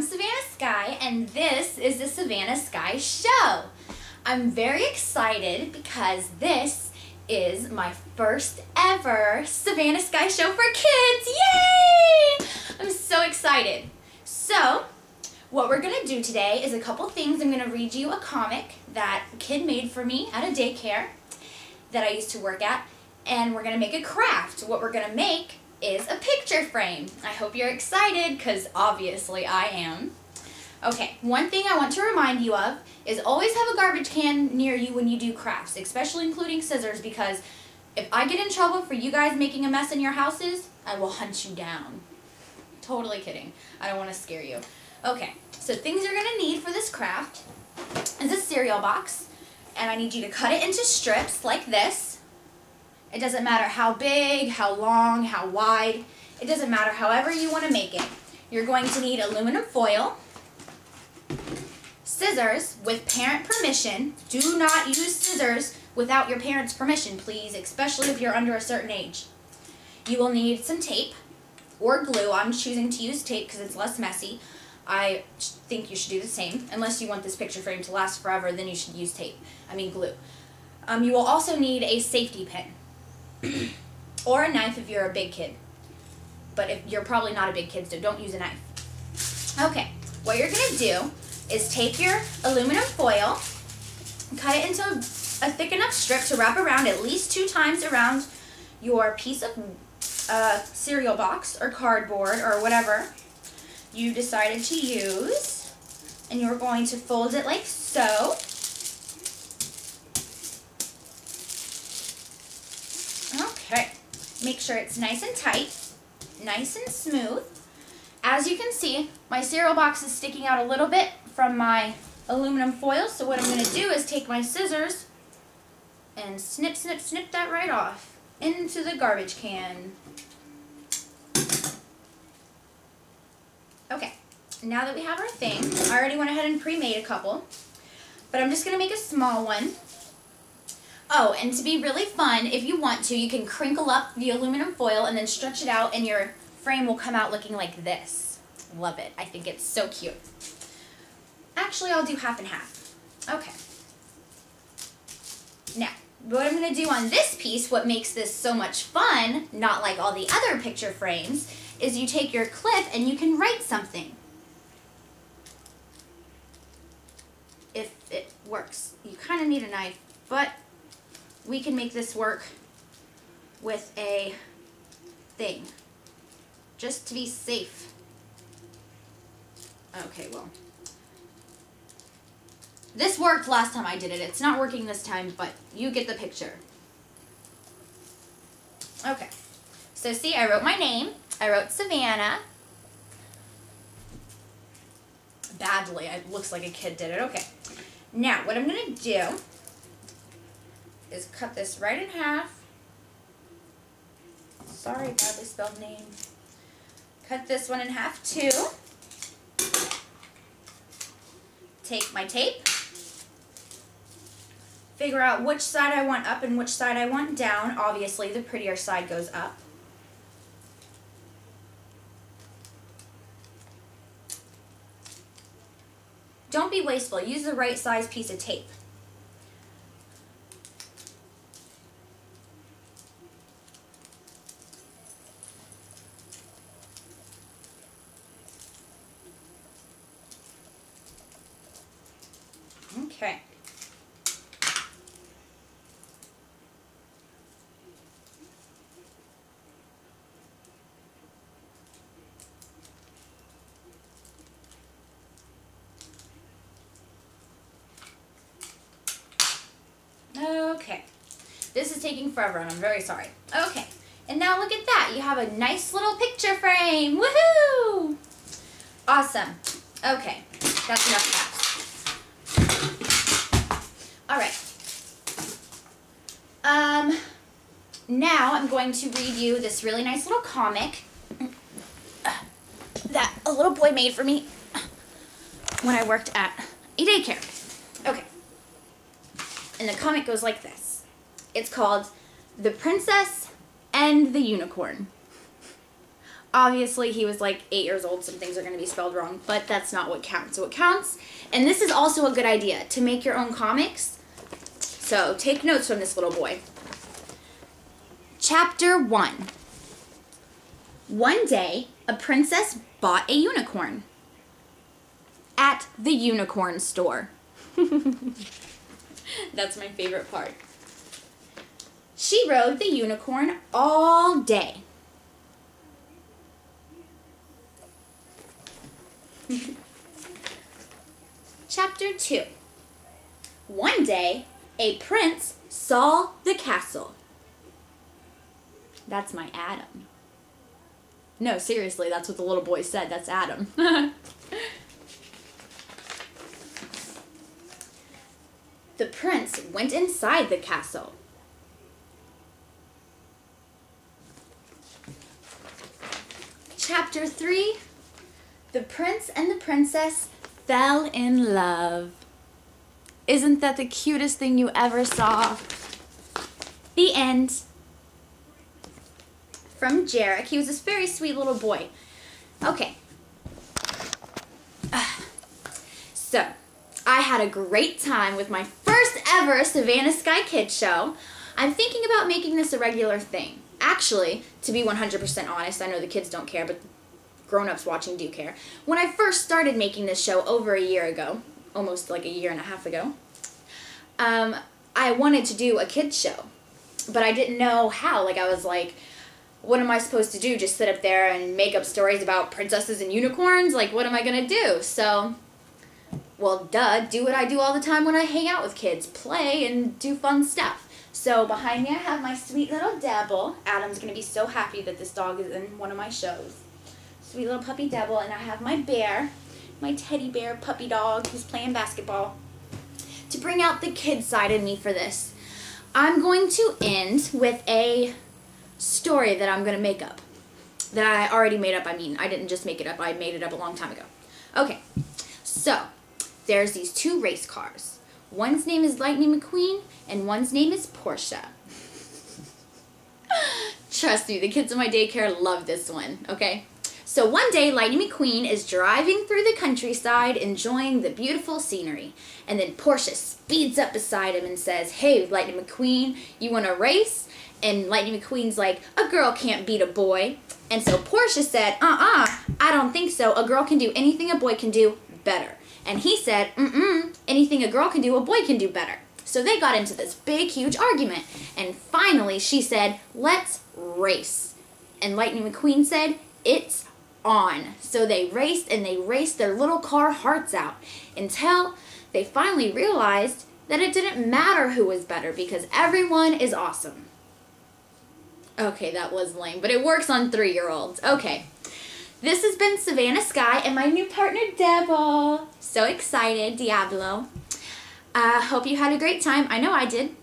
I'm Savannah Sky, and this is the Savannah Sky Show. I'm very excited because this is my first ever Savannah Sky Show for kids. Yay! I'm so excited. So, what we're going to do today is a couple things. I'm going to read you a comic that a kid made for me at a daycare that I used to work at, and we're going to make a craft. What we're going to make is a picture frame. I hope you're excited, because obviously I am. Okay, one thing I want to remind you of is always have a garbage can near you when you do crafts, especially including scissors, because if I get in trouble for you guys making a mess in your houses, I will hunt you down. Totally kidding. I don't want to scare you. Okay, so things you're going to need for this craft is a cereal box, and I need you to cut it into strips like this. It doesn't matter how big, how long, how wide. It doesn't matter however you want to make it. You're going to need aluminum foil, scissors with parent permission. Do not use scissors without your parents' permission, please, especially if you're under a certain age. You will need some tape or glue. I'm choosing to use tape because it's less messy. I think you should do the same. Unless you want this picture frame to last forever, then you should use tape. I mean glue. You will also need a safety pin. Or a knife if you're a big kid. But if you're probably not a big kid, so don't use a knife. Okay, what you're going to do is take your aluminum foil, cut it into a thick enough strip to wrap around at least 2 times around your piece of cereal box or cardboard or whatever you decided to use. And you're going to fold it like so. Okay, make sure it's nice and tight, nice and smooth. As you can see, my cereal box is sticking out a little bit from my aluminum foil, so what I'm going to do is take my scissors and snip, snip, snip that right off into the garbage can. Okay, now that we have our thing, I already went ahead and pre-made a couple, but I'm just going to make a small one. Oh, and to be really fun, if you want to, you can crinkle up the aluminum foil and then stretch it out, and your frame will come out looking like this. Love it. I think it's so cute. Actually, I'll do half and half. Okay. Now, what I'm going to do on this piece, what makes this so much fun, not like all the other picture frames, is you take your clip and you can write something. If it works. You kind of need a knife, but we can make this work with a thing, just to be safe. Okay, well, this worked last time I did it. It's not working this time, but you get the picture. Okay, so see, I wrote my name. I wrote Savannah. Badly. It looks like a kid did it. Okay, now what I'm going to do is cut this right in half. Sorry, badly spelled name. Cut this one in half too. Take my tape. Figure out which side I want up and which side I want down. Obviously, the prettier side goes up. Don't be wasteful. Use the right size piece of tape. Okay. Okay. This is taking forever and I'm very sorry. Okay. And now look at that. You have a nice little picture frame. Woohoo! Awesome. Okay. That's enough crafts. Alright. Now I'm going to read you this really nice little comic that a little boy made for me when I worked at a daycare. Okay. And the comic goes like this. It's called The Princess and the Unicorn. Obviously, he was like 8 years old. Some things are going to be spelled wrong, but that's not what counts. What counts, and this is also a good idea, to make your own comics. So take notes from this little boy. Chapter 1. One day, a princess bought a unicorn at the unicorn store. That's my favorite part. She rode the unicorn all day. Chapter 2. One day, a prince saw the castle. That's my Adam. No, seriously, that's what the little boy said. That's Adam. The prince went inside the castle. Chapter 3. The prince and the princess fell in love. Isn't that the cutest thing you ever saw? The end. From Jarek. He was this very sweet little boy. Okay. So, I had a great time with my first ever Savannah Sky Kids show. I'm thinking about making this a regular thing. Actually, to be 100% honest, I know the kids don't care, but grown-ups watching do care. When I first started making this show over a year ago, almost like a year and a half ago, I wanted to do a kids show, but I didn't know how. Like, I was like, what am I supposed to do? Just sit up there and make up stories about princesses and unicorns? Like, what am I going to do? So, well, duh, do what I do all the time when I hang out with kids. Play and do fun stuff. So, behind me I have my sweet little Devil. Adam's going to be so happy that this dog is in one of my shows. Sweet little puppy Devil. And I have my bear, my teddy bear puppy dog who's playing basketball. To bring out the kid side in me for this, I'm going to end with a story that I'm going to make up. That I already made up. I mean, I didn't just make it up. I made it up a long time ago. Okay, so there's these two race cars. One's name is Lightning McQueen, and one's name is Portia. Trust me, the kids in my daycare love this one, okay? So one day, Lightning McQueen is driving through the countryside, enjoying the beautiful scenery. And then Portia speeds up beside him and says, "Hey, Lightning McQueen, you want to race?" And Lightning McQueen's like, "A girl can't beat a boy." And so Portia said, I don't think so. A girl can do anything a boy can do better. And he said, anything a girl can do, a boy can do better. So they got into this big, huge argument. And finally, she said, "Let's race." And Lightning McQueen said, "It's on." So they raced, and they raced their little car hearts out until they finally realized that it didn't matter who was better because everyone is awesome. Okay, that was lame, but it works on 3-year-olds. Okay. This has been Savannah Sky and my new partner, Devil. So excited, Diablo. Hope you had a great time. I know I did.